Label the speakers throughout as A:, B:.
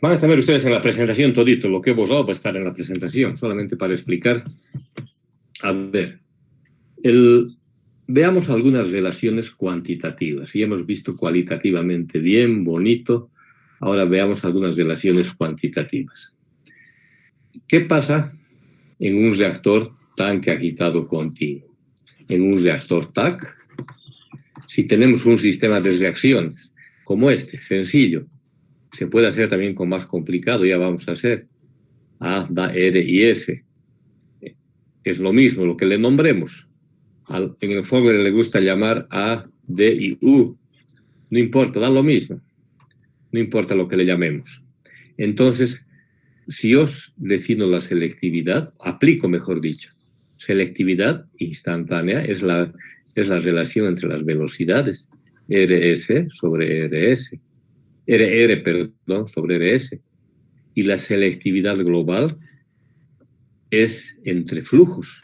A: Van a ver ustedes en la presentación todito lo que hemos dado para estar en la presentación, solamente para explicar. A ver, veamos algunas relaciones cuantitativas. Y hemos visto cualitativamente bien, bonito. Ahora veamos algunas relaciones cuantitativas. ¿Qué pasa en un reactor tanque agitado continuo? En un reactor TAC, si tenemos un sistema de reacciones como este, sencillo, se puede hacer también con más complicado, ya vamos a hacer A da R y S. Es lo mismo lo que le nombremos. En el Fogler le gusta llamar A, D y U. No importa, da lo mismo. No importa lo que le llamemos. Entonces, si yo defino la selectividad, aplico, mejor dicho, selectividad instantánea es la relación entre las velocidades RS sobre RS, sobre RS. Y la selectividad global es entre flujos.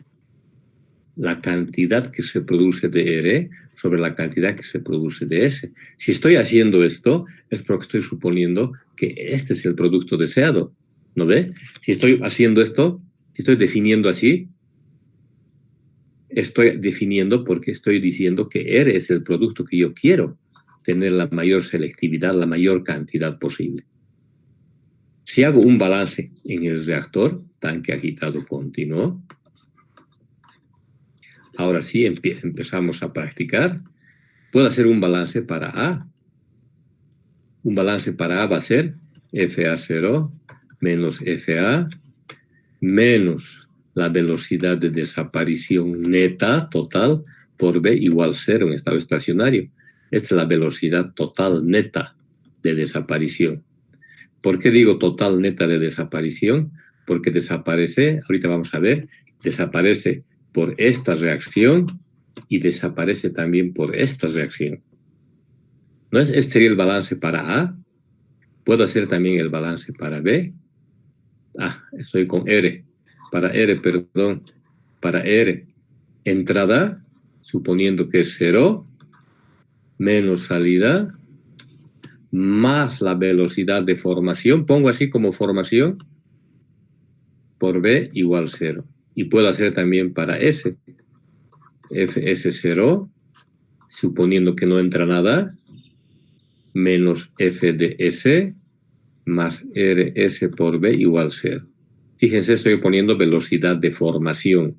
A: La cantidad que se produce de R sobre la cantidad que se produce de S. Si estoy haciendo esto, es porque estoy suponiendo que este es el producto deseado. ¿No ve? Si estoy haciendo esto, si estoy definiendo así, estoy definiendo porque estoy diciendo que R es el producto que yo quiero, tener la mayor selectividad, la mayor cantidad posible. Si hago un balance en el reactor, tanque agitado continuo, ahora sí empezamos a practicar. Puedo hacer un balance para A. Un balance para A va a ser FA0 menos FA menos la velocidad de desaparición neta total por B igual 0 en estado estacionario. Esta es la velocidad total neta de desaparición. ¿Por qué digo total neta de desaparición? Porque desaparece, ahorita vamos a ver, desaparece por esta reacción y desaparece también por esta reacción. ¿No es? Este sería el balance para A. Puedo hacer también el balance para B. Estoy con R. Para R, entrada, suponiendo que es 0, menos salida, más la velocidad de formación, pongo así como formación, por B igual 0. Y puedo hacer también para S, Fs0, suponiendo que no entra nada, menos F de S, más Rs por B igual 0. Fíjense, estoy poniendo velocidad de formación.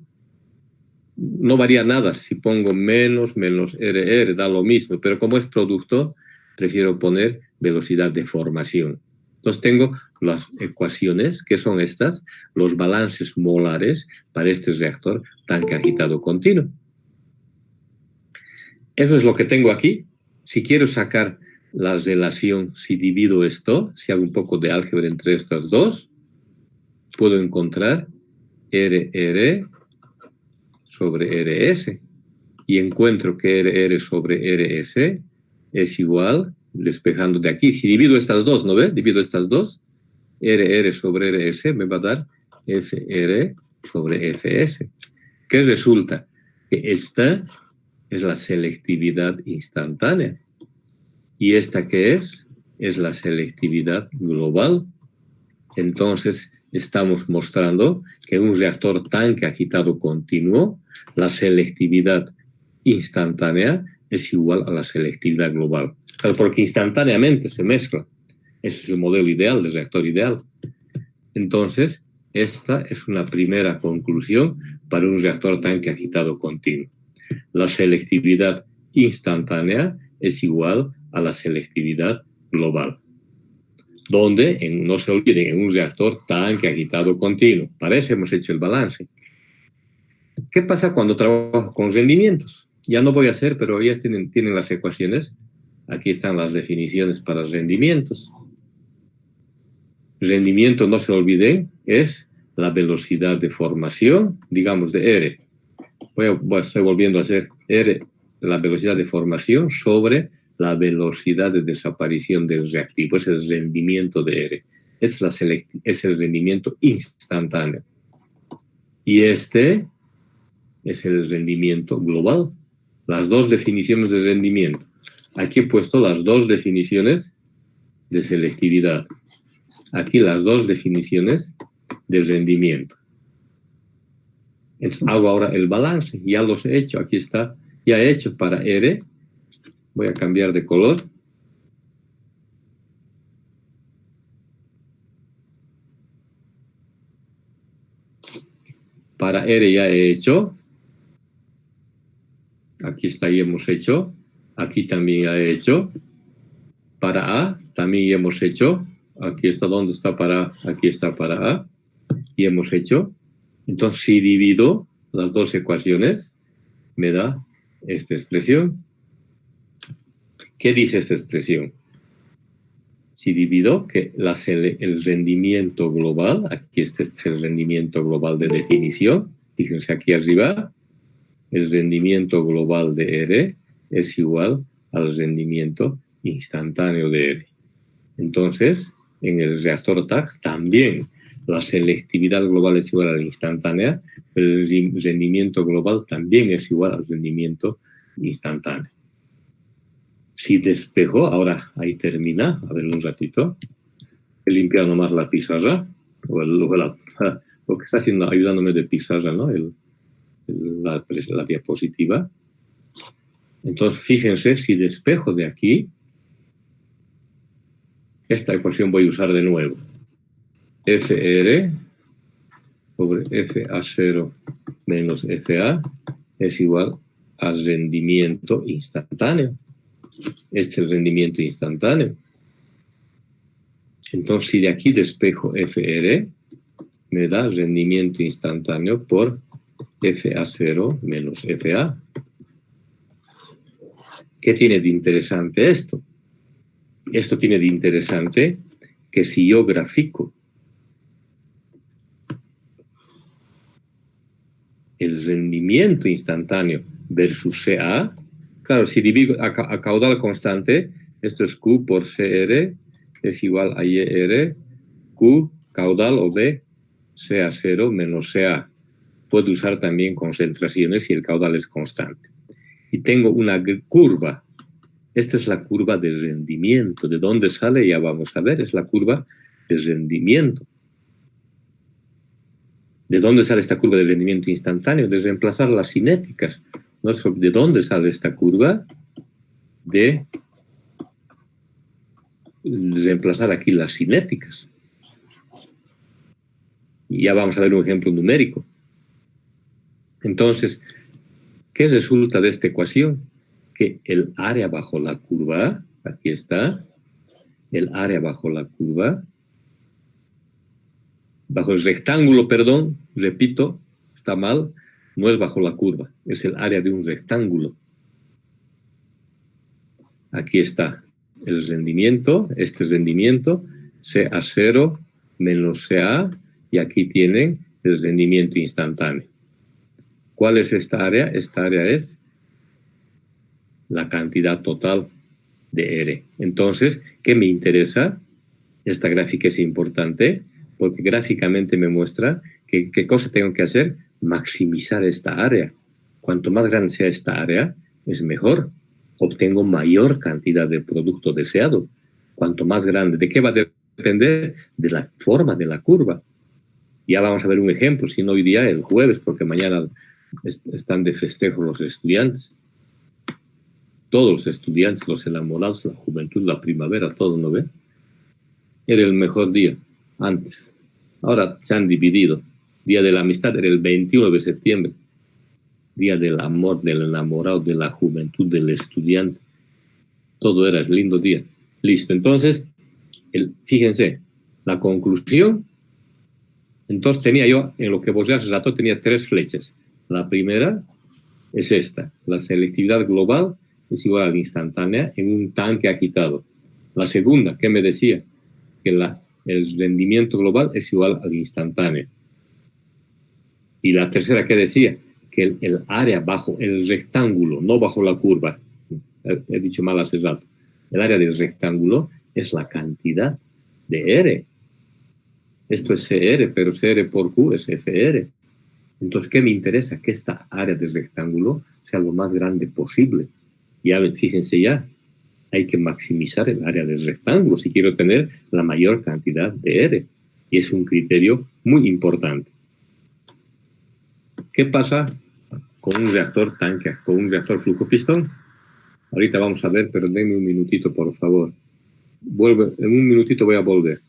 A: No varía nada, si pongo menos RR da lo mismo, pero como es producto, prefiero poner velocidad de formación. Entonces tengo las ecuaciones, que son estas, los balances molares para este reactor tanque agitado continuo. Eso es lo que tengo aquí. Si quiero sacar la relación, si divido esto, si hago un poco de álgebra entre estas dos, puedo encontrar RR sobre RS. Y encuentro que RR sobre RS es igual, despejando de aquí. Si divido estas dos, ¿no ve? Divido estas dos. RR sobre RS me va a dar FR sobre FS. ¿Qué resulta? Que esta es la selectividad instantánea. ¿Y esta qué es? Es la selectividad global. Entonces, estamos mostrando que en un reactor tanque agitado continuo, la selectividad instantánea es igual a la selectividad global. Claro, porque instantáneamente se mezcla. Ese es el modelo ideal, del reactor ideal. Entonces, esta es una primera conclusión para un reactor tanque agitado continuo. La selectividad instantánea es igual a la selectividad global. Donde, no se olviden, en un reactor tanque agitado continuo. Para eso hemos hecho el balance. ¿Qué pasa cuando trabajo con rendimientos? Ya no voy a hacer, pero ya tienen las ecuaciones. Aquí están las definiciones para rendimientos. Rendimiento, no se olviden, es la velocidad de formación, digamos, de R. Estoy volviendo a hacer R, la velocidad de formación sobre la velocidad de desaparición del reactivo. Es el rendimiento de R. Es el rendimiento instantáneo. Y este es el rendimiento global. Las dos definiciones de rendimiento. Aquí he puesto las dos definiciones de selectividad. aquí las dos definiciones de rendimiento. Entonces, hago ahora el balance, ya los he hecho, aquí está, ya he hecho para R, voy a cambiar de color. Para R ya he hecho, aquí está, ya hemos hecho, aquí también ya he hecho, para A también ya hemos hecho, aquí está, ¿dónde está para A? Aquí está para A, y hemos hecho. Entonces, si divido las dos ecuaciones, me da esta expresión. ¿Qué dice esta expresión? Si divido que el rendimiento global, aquí este es el rendimiento global de definición, fíjense aquí arriba, el rendimiento global de R es igual al rendimiento instantáneo de R. Entonces, en el reactor TAC también la selectividad global es igual a la instantánea, pero el rendimiento global también es igual al rendimiento instantáneo. Si despejo, ahora ahí termina, a ver un ratito, he limpiado nomás la pizarra, lo que está haciendo, ayudándome de pizarra, ¿no? La diapositiva. Entonces, fíjense, si despejo de aquí, esta ecuación voy a usar de nuevo. FR sobre FA0 menos FA es igual al rendimiento instantáneo. Este es el rendimiento instantáneo. Entonces, si de aquí despejo FR, me da rendimiento instantáneo por FA0 menos FA. ¿Qué tiene de interesante esto? Esto tiene de interesante que si yo grafico el rendimiento instantáneo versus CA, claro, si divido a caudal constante, esto es Q por CR, es igual a YR, Q caudal o B, CA0 menos CA. Puedo usar también concentraciones si el caudal es constante. Y tengo una curva. Esta es la curva de rendimiento. ¿De dónde sale? Ya vamos a ver. Es la curva de rendimiento. ¿De dónde sale esta curva de rendimiento instantáneo? De reemplazar las cinéticas. ¿No? ¿De dónde sale esta curva? De reemplazar aquí las cinéticas. Y ya vamos a ver un ejemplo numérico. Entonces, ¿qué resulta de esta ecuación? Que el área bajo la curva, aquí está, el área bajo la curva, bajo el rectángulo, perdón, repito, está mal, no es bajo la curva, es el área de un rectángulo. Aquí está el rendimiento, este rendimiento, CA0 menos CA, y aquí tienen el rendimiento instantáneo. ¿Cuál es esta área? Esta área es la cantidad total de R. Entonces, ¿qué me interesa? Esta gráfica es importante porque gráficamente me muestra que qué cosa tengo que hacer, maximizar esta área. Cuanto más grande sea esta área, es mejor. Obtengo mayor cantidad de producto deseado. Cuanto más grande, ¿de qué va a depender? De la forma de la curva. Ya vamos a ver un ejemplo, si no hoy día, el jueves, porque mañana están de festejo los estudiantes. Todos los estudiantes, los enamorados, la juventud, la primavera, todo, ¿no ve? Era el mejor día, antes. Ahora se han dividido. Día de la amistad era el 21 de septiembre. Día del amor, del enamorado, de la juventud, del estudiante. Todo era el lindo día. Listo, entonces, fíjense, la conclusión. Entonces tenía yo, en lo que vos hace rato, tenía 3 flechas. La primera es esta. La selectividad global es igual a la instantánea en un tanque agitado. La segunda, ¿qué me decía? Que el rendimiento global es igual al instantáneo. Y la tercera, ¿qué decía? Que el área bajo el rectángulo, no bajo la curva, he dicho mal hace rato, el área del rectángulo es la cantidad de R. Esto es CR, pero CR por Q es FR. Entonces, ¿qué me interesa? Que esta área del rectángulo sea lo más grande posible. Ya, fíjense ya, hay que maximizar el área del rectángulo si quiero tener la mayor cantidad de R. Y es un criterio muy importante. ¿Qué pasa con un reactor tanque, con un reactor flujo-pistón? Ahorita vamos a ver, pero denme un minutito, por favor. En un minutito voy a volver.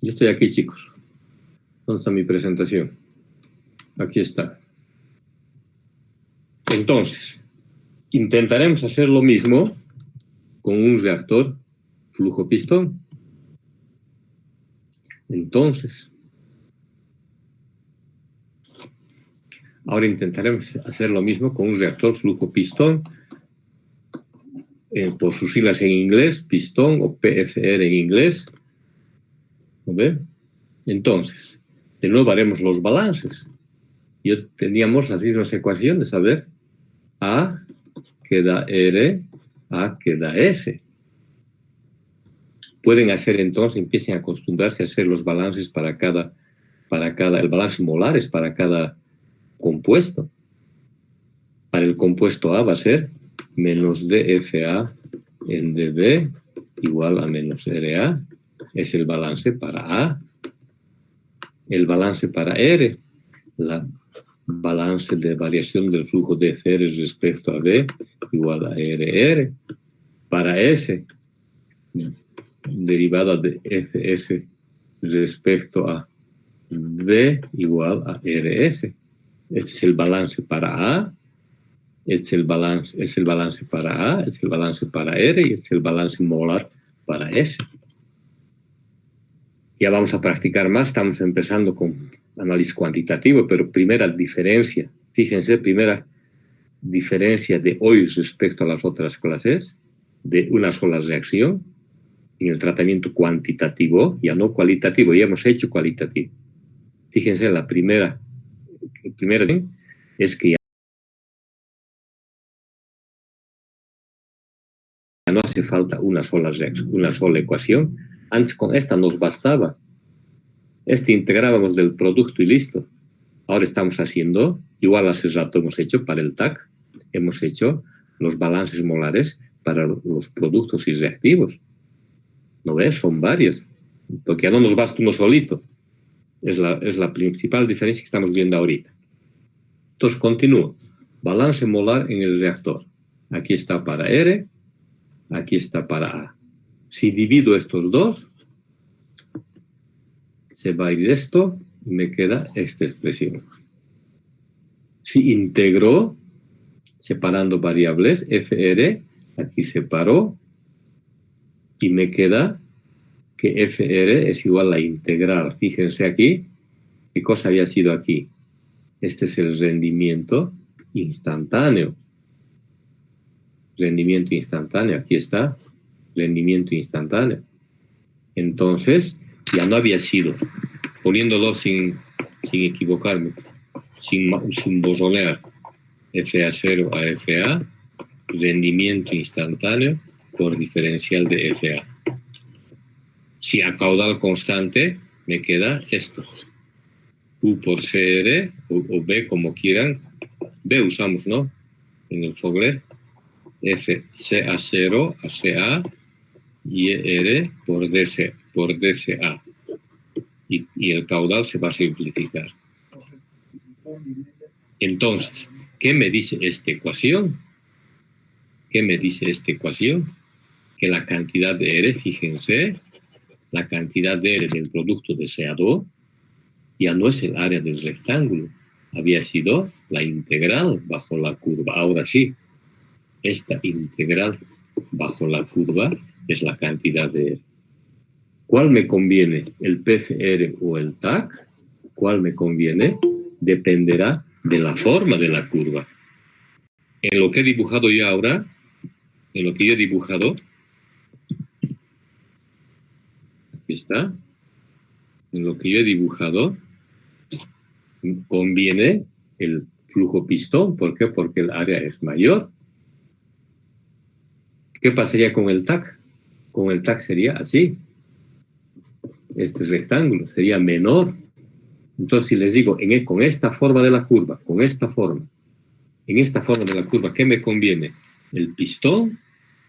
A: Yo estoy aquí, chicos. ¿Dónde está mi presentación? Aquí está. Entonces, intentaremos hacer lo mismo con un reactor flujo-pistón. Entonces, ahora intentaremos hacer lo mismo con un reactor flujo-pistón, por sus siglas en inglés, pistón o PFR en inglés. ¿Ve? Entonces, de nuevo haremos los balances. Teníamos las mismas ecuaciones, a ver, A que da R, A que da S. Pueden hacer entonces, empiecen a acostumbrarse a hacer los balances el balance molares para cada compuesto. Para el compuesto A va a ser menos DFA en DB igual a menos RA. Es el balance para A. El balance para R, la balance de variación del flujo de FR respecto a B igual a RR. Para S, derivada de FS respecto a B igual a RS. Este es el balance para A, este es el balance para A, este es el balance para R y este es el balance molar para S. Ya vamos a practicar más, estamos empezando con análisis cuantitativo, pero primera diferencia, fíjense, primera diferencia de hoy respecto a las otras clases, de una sola reacción, en el tratamiento cuantitativo, ya no cualitativo, ya hemos hecho cualitativo. Fíjense, el primero es que ya no hace falta una sola ecuación. Antes con esta nos bastaba. Integrábamos del producto y listo. Ahora estamos haciendo, igual hace rato hemos hecho para el TAC, hemos hecho los balances molares para los productos y reactivos. ¿No ves? Son varios. Porque ya no nos basta uno solito. Es la principal diferencia que estamos viendo ahorita. Entonces, continúo. Balance molar en el reactor. Aquí está para R, aquí está para A. Si divido estos dos, se va a ir esto y me queda esta expresión. Si integro, separando variables, FR, aquí separó, y me queda que FR es igual a integral. Fíjense aquí, ¿qué cosa había sido aquí? Este es el rendimiento instantáneo. Rendimiento instantáneo, aquí está, rendimiento instantáneo. Entonces, ya no había sido, poniéndolo sin equivocarme, sin borronear, FA0 a FA, rendimiento instantáneo por diferencial de FA. Si a caudal constante, me queda esto. U por CR, o B como quieran. B usamos, ¿no? En el Fogler. F, CA0 a CA y R por DCA. Y el caudal se va a simplificar. Entonces, ¿qué me dice esta ecuación? ¿Qué me dice esta ecuación? Que la cantidad de R, fíjense, la cantidad de R del producto deseado ya no es el área del rectángulo, había sido la integral bajo la curva. Ahora sí, esta integral bajo la curva es la cantidad de R. ¿Cuál me conviene, el PFR o el TAC? ¿Cuál me conviene? Dependerá de la forma de la curva. En lo que he dibujado yo ahora, en lo que yo he dibujado, aquí está, en lo que yo he dibujado, conviene el flujo pistón. ¿Por qué? Porque el área es mayor. ¿Qué pasaría con el TAC? Con el TAC sería así. Este rectángulo sería menor. Entonces, si les digo, con esta forma de la curva, con esta forma, en esta forma de la curva, ¿qué me conviene? ¿El pistón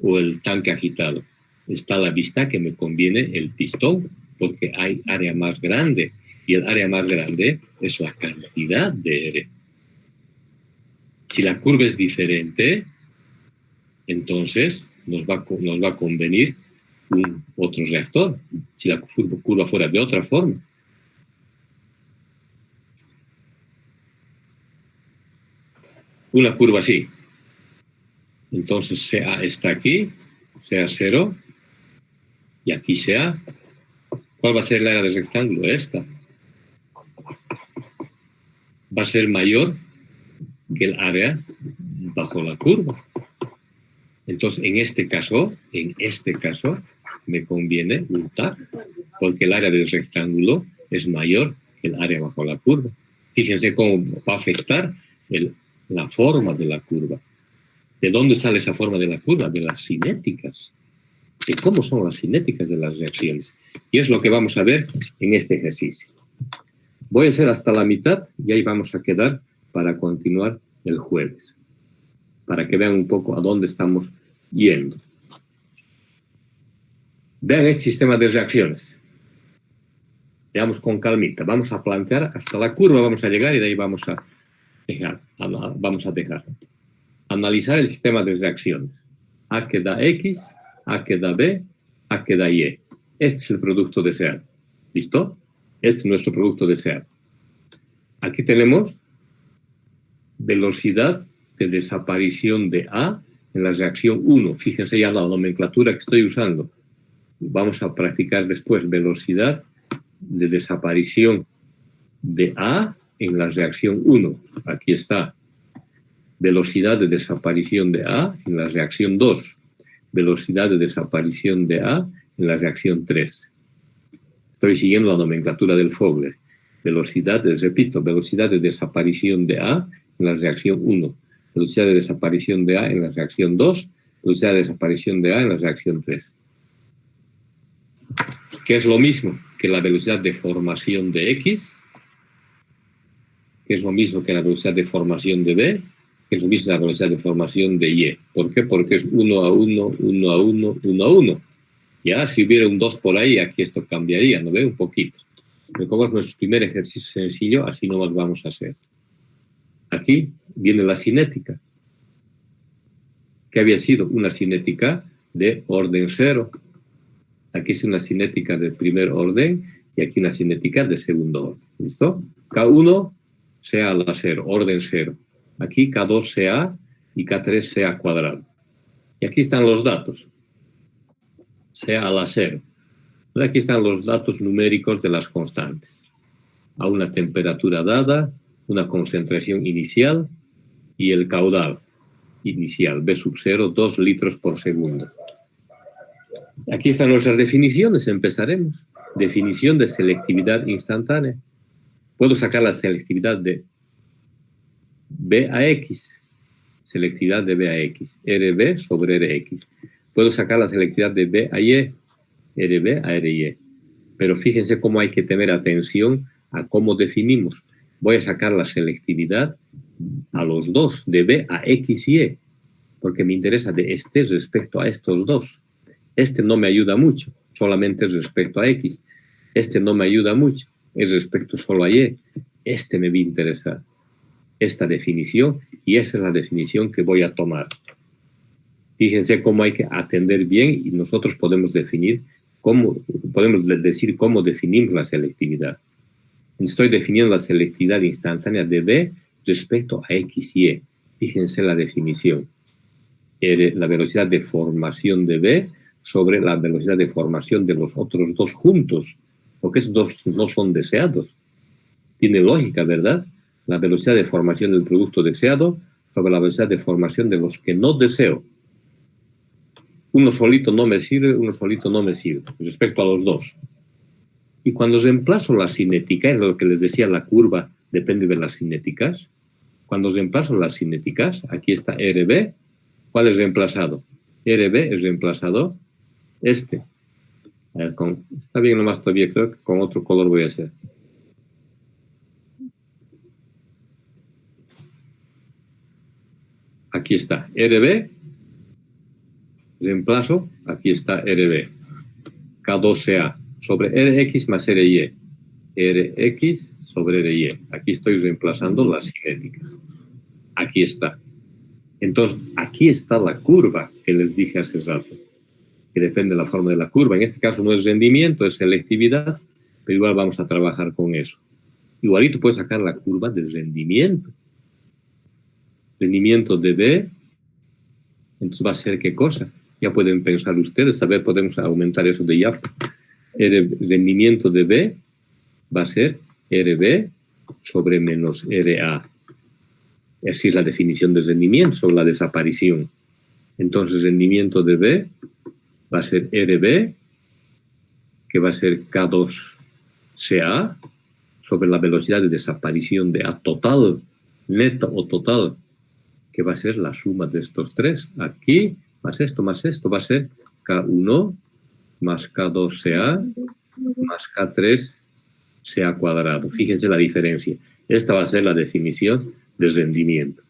A: o el tanque agitado? Está a la vista que me conviene el pistón, porque hay área más grande, y el área más grande es la cantidad de R. Si la curva es diferente, entonces nos va a convenir otro reactor. Si la curva fuera de otra forma. Una curva así. Entonces CA está aquí, CA 0, y aquí CA. ¿Cuál va a ser el área del rectángulo? Esta. Va a ser mayor que el área bajo la curva. Entonces, en este caso, me conviene un TAC, porque el área del rectángulo es mayor que el área bajo la curva. Fíjense cómo va a afectar la forma de la curva. ¿De dónde sale esa forma de la curva? De las cinéticas. ¿De cómo son las cinéticas de las reacciones? Y es lo que vamos a ver en este ejercicio. Voy a hacer hasta la mitad y ahí vamos a quedar para continuar el jueves, para que vean un poco a dónde estamos yendo. Vean este sistema de reacciones. Veamos con calmita. Vamos a plantear hasta la curva, vamos a llegar y de ahí vamos a dejar. Analizar el sistema de reacciones. A que da X, A que da B, A que da Y. Este es el producto deseado. ¿Listo? Este es nuestro producto deseado. Aquí tenemos velocidad de desaparición de A en la reacción 1. Fíjense ya la nomenclatura que estoy usando. Vamos a practicar después velocidad de desaparición de A en la reacción 1. Aquí está. Velocidad de desaparición de A en la reacción 2. Velocidad de desaparición de A en la reacción 3. Estoy siguiendo la nomenclatura del Fogler. Velocidad de desaparición de A en la reacción 1. Velocidad de desaparición de A en la reacción 2. Velocidad de desaparición de A en la reacción 3. Que es lo mismo que la velocidad de formación de X, que es lo mismo que la velocidad de formación de B, que es lo mismo que la velocidad de formación de Y. ¿Por qué? Porque es 1 a 1, 1 a 1, 1 a 1. Ya, si hubiera un 2 por ahí, aquí esto cambiaría, ¿no ve? Un poquito. Pero como es nuestro primer ejercicio sencillo, así no más vamos a hacer. Aquí viene la cinética. ¿Qué había sido? Una cinética de orden 0. Aquí es una cinética de primer orden y aquí una cinética de segundo orden. ¿Listo? K1 sea a la 0, orden 0. Aquí K2 sea y K3 sea cuadrado. Y aquí están los datos. Sea a la 0. Aquí están los datos numéricos de las constantes. A una temperatura dada, una concentración inicial y el caudal inicial, B sub 0, 2 litros por segundo. Aquí están nuestras definiciones, empezaremos. Definición de selectividad instantánea. Puedo sacar la selectividad de B a X. Selectividad de B a X. RB sobre RX. Puedo sacar la selectividad de B a Y. RB a RY. Pero fíjense cómo hay que tener atención a cómo definimos. Voy a sacar la selectividad a los dos, de B a X y E, porque me interesa de este respecto a estos dos. Este no me ayuda mucho, solamente es respecto a X. Este no me ayuda mucho, es respecto solo a Y. Este me va a interesar. Esta definición, y esa es la definición que voy a tomar. Fíjense cómo hay que atender bien y nosotros podemos decir cómo definimos la selectividad. Estoy definiendo la selectividad instantánea de B respecto a X y E. Fíjense la definición. La velocidad de formación de B sobre la velocidad de formación de los otros dos juntos, porque esos dos no son deseados. Tiene lógica, ¿verdad? La velocidad de formación del producto deseado sobre la velocidad de formación de los que no deseo. Uno solito no me sirve, uno solito no me sirve, respecto a los dos. Y cuando reemplazo la cinética, es lo que les decía, la curva depende de las cinéticas. Cuando reemplazo las cinéticas, aquí está RB. ¿Cuál es reemplazado? RB es reemplazado este. A ver, está bien nomás todavía, creo que con otro color voy a hacer. Aquí está RB. Reemplazo, aquí está RB. K2CA sobre RX más RY. RX sobre RY. Aquí estoy reemplazando las cinéticas. Aquí está. Entonces, aquí está la curva que les dije hace rato, que depende de la forma de la curva. En este caso no es rendimiento, es selectividad, pero igual vamos a trabajar con eso. Igualito puedo sacar la curva del rendimiento. Rendimiento de B, entonces va a ser ¿qué cosa? Ya pueden pensar ustedes, a ver, podemos aumentar eso de ya. El rendimiento de B va a ser RB sobre menos RA. Así es la definición de rendimiento, sobre la desaparición. Entonces, rendimiento de B va a ser RB, que va a ser K2CA, sobre la velocidad de desaparición de A total, neta o total, que va a ser la suma de estos tres. Aquí, más esto, va a ser K1 más K2CA más K3CA cuadrado. Fíjense la diferencia. Esta va a ser la definición de rendimiento.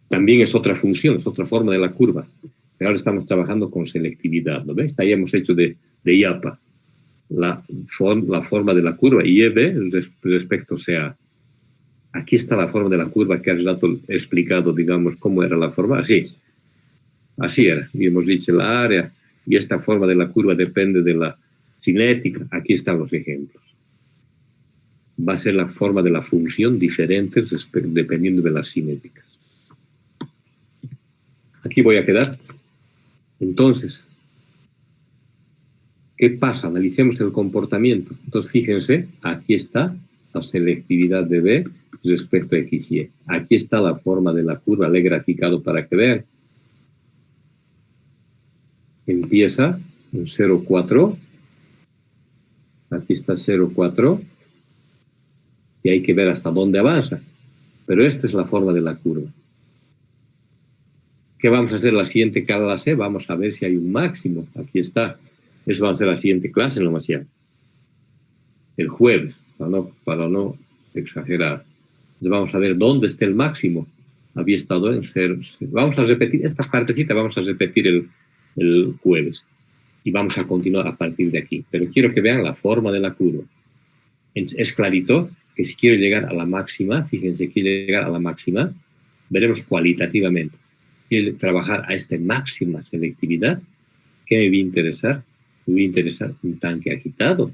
A: También es otra función, es otra forma de la curva. Pero ahora estamos trabajando con selectividad, ¿no ves? Ahí hemos hecho de IAPA la forma de la curva IEB respecto CA. Aquí está la forma de la curva que hace rato he explicado, digamos, cómo era la forma. Así era. Y hemos dicho la área. Y esta forma de la curva depende de la cinética. Aquí están los ejemplos. Va a ser la forma de la función diferentes dependiendo de las cinéticas. Aquí voy a quedar. Entonces, ¿qué pasa? Analicemos el comportamiento. Entonces, fíjense, aquí está la selectividad de B respecto a X y Y. Aquí está la forma de la curva, le he graficado para que vean. Empieza en 0,4. Aquí está 0,4. Y hay que ver hasta dónde avanza. Pero esta es la forma de la curva. ¿Qué vamos a hacer la siguiente clase? Vamos a ver si hay un máximo. Aquí está. Eso va a ser la siguiente clase, no demasiado. El jueves, para no exagerar. Entonces vamos a ver dónde está el máximo. Había estado en 0. Vamos a repetir esta partecita, vamos a repetir el jueves. Y vamos a continuar a partir de aquí. Pero quiero que vean la forma de la curva. Es clarito que si quiero llegar a la máxima, fíjense, quiero llegar a la máxima, veremos cualitativamente. Quiero trabajar a esta máxima selectividad. ¿Qué me va a interesar? Me va a interesar un tanque agitado,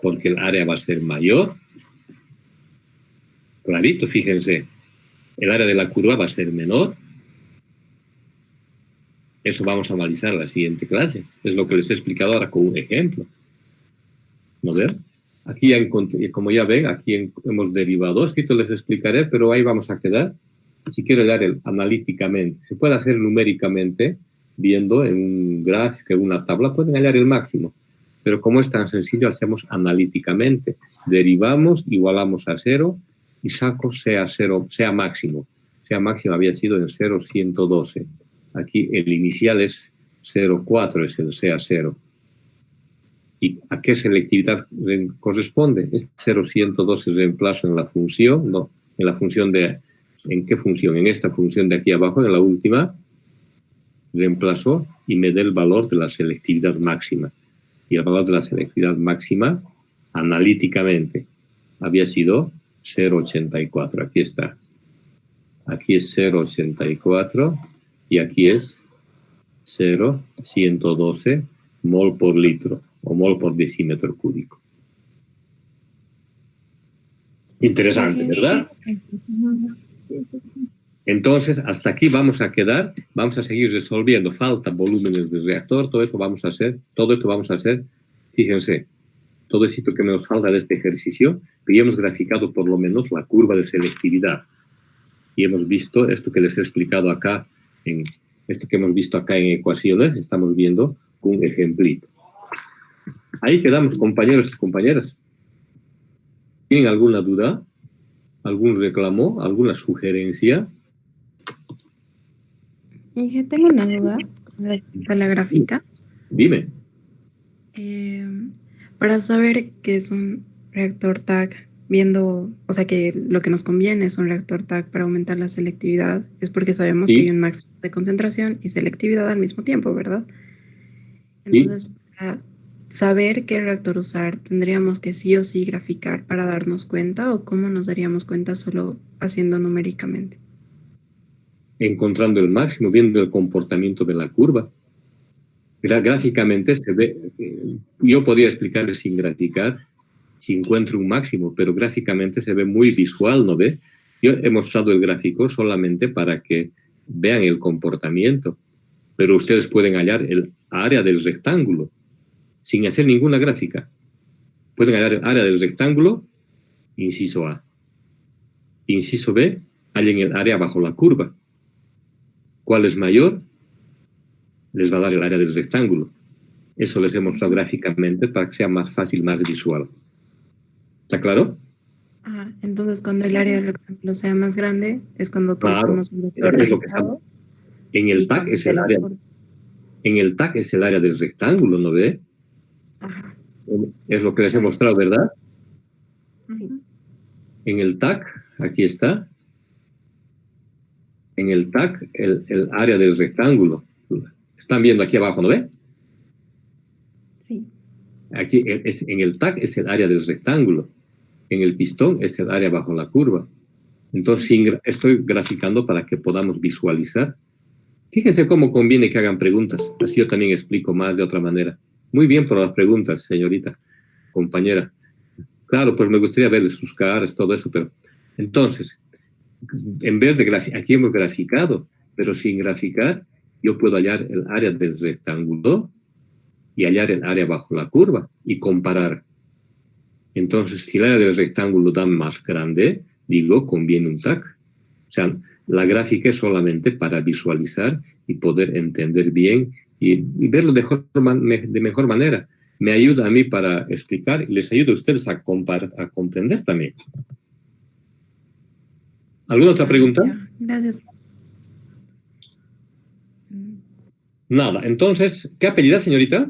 A: porque el área va a ser mayor. Clarito, fíjense, el área de la curva va a ser menor. Eso vamos a analizar en la siguiente clase. Es lo que les he explicado ahora con un ejemplo. ¿No ven? Aquí ya como ya ven, aquí hemos derivado. Escrito les explicaré, pero ahí vamos a quedar. Si quiero dar analíticamente, se puede hacer numéricamente, viendo en un gráfico, en una tabla, pueden hallar el máximo. Pero como es tan sencillo, hacemos analíticamente. Derivamos, igualamos a 0 y saco sea máximo. Sea máximo había sido en 0,112. Aquí el inicial es 0,4, es el sea 0. ¿Y a qué selectividad corresponde? Este 0,112 reemplazo en la función, no, en la función de, ¿en qué función? En esta función de aquí abajo, en la última, reemplazo y me dé el valor de la selectividad máxima. Y el valor de la selectividad máxima, analíticamente, había sido 0,84. Aquí está. Aquí es 0,84 y aquí es 0,112 mol por litro o mol por decímetro cúbico. Interesante, ¿verdad? Entonces, hasta aquí vamos a quedar, vamos a seguir resolviendo. Falta volúmenes de reactor, todo esto vamos a hacer, fíjense, todo esto que nos falta de este ejercicio, que ya hemos graficado por lo menos la curva de selectividad. Y hemos visto esto que les he explicado acá, esto que hemos visto acá en ecuaciones, estamos viendo un ejemplito. Ahí quedamos, compañeros y compañeras. ¿Tienen alguna duda? ¿Algún reclamo? ¿Alguna sugerencia?
B: Y yo tengo una duda con respecto a la gráfica.
A: Dime.
B: Para saber qué es un reactor TAC, viendo, o sea, que lo que nos conviene es un reactor TAC para aumentar la selectividad, es porque sabemos
A: Sí.
B: que hay un máximo de concentración y selectividad al mismo tiempo, ¿verdad? Entonces,
A: Sí.
B: para saber qué reactor usar, ¿tendríamos que sí o sí graficar para darnos cuenta o cómo nos daríamos cuenta solo haciendo numéricamente?
A: Encontrando el máximo, viendo el comportamiento de la curva. Gráficamente se ve, yo podría explicarles sin graficar, si encuentro un máximo, pero gráficamente se ve muy visual, ¿no ve? Yo he mostrado el gráfico solamente para que vean el comportamiento, pero ustedes pueden hallar el área del rectángulo sin hacer ninguna gráfica. Pueden hallar el área del rectángulo, inciso A. Inciso B, hallen el área bajo la curva. ¿Cuál es mayor? Les va a dar el área del rectángulo. Eso les he mostrado gráficamente para que sea más fácil, más visual. ¿Está claro?
B: Entonces, cuando el área del rectángulo sea más grande, es cuando
A: Claro,
B: utilizamos un vector
A: es lo que estamos. En el TAC es el área. En el TAC es el área del rectángulo, ¿no ve?
B: Ajá.
A: Es lo que les he mostrado, ¿verdad?
B: Sí.
A: En el TAC, aquí está. En el TAC, el área del rectángulo. Están viendo aquí abajo, ¿no ve?
B: Sí.
A: Aquí en el TAC es el área del rectángulo. En el pistón es el área bajo la curva. Entonces, estoy graficando para que podamos visualizar. Fíjense cómo conviene que hagan preguntas. Así yo también explico más de otra manera. Muy bien por las preguntas, señorita, compañera. Claro, pues me gustaría verles sus caras, todo eso, pero... Entonces, en vez de graficar, aquí hemos graficado, pero sin graficar, yo puedo hallar el área del rectángulo y hallar el área bajo la curva y comparar. Entonces, si el área del rectángulo da más grande, digo, conviene un TAC. O sea, la gráfica es solamente para visualizar y poder entender bien y verlo de mejor manera. Me ayuda a mí para explicar y les ayuda a ustedes a comprender también. ¿Alguna otra pregunta?
B: Gracias.
A: Nada. Entonces, ¿qué apellida, señorita?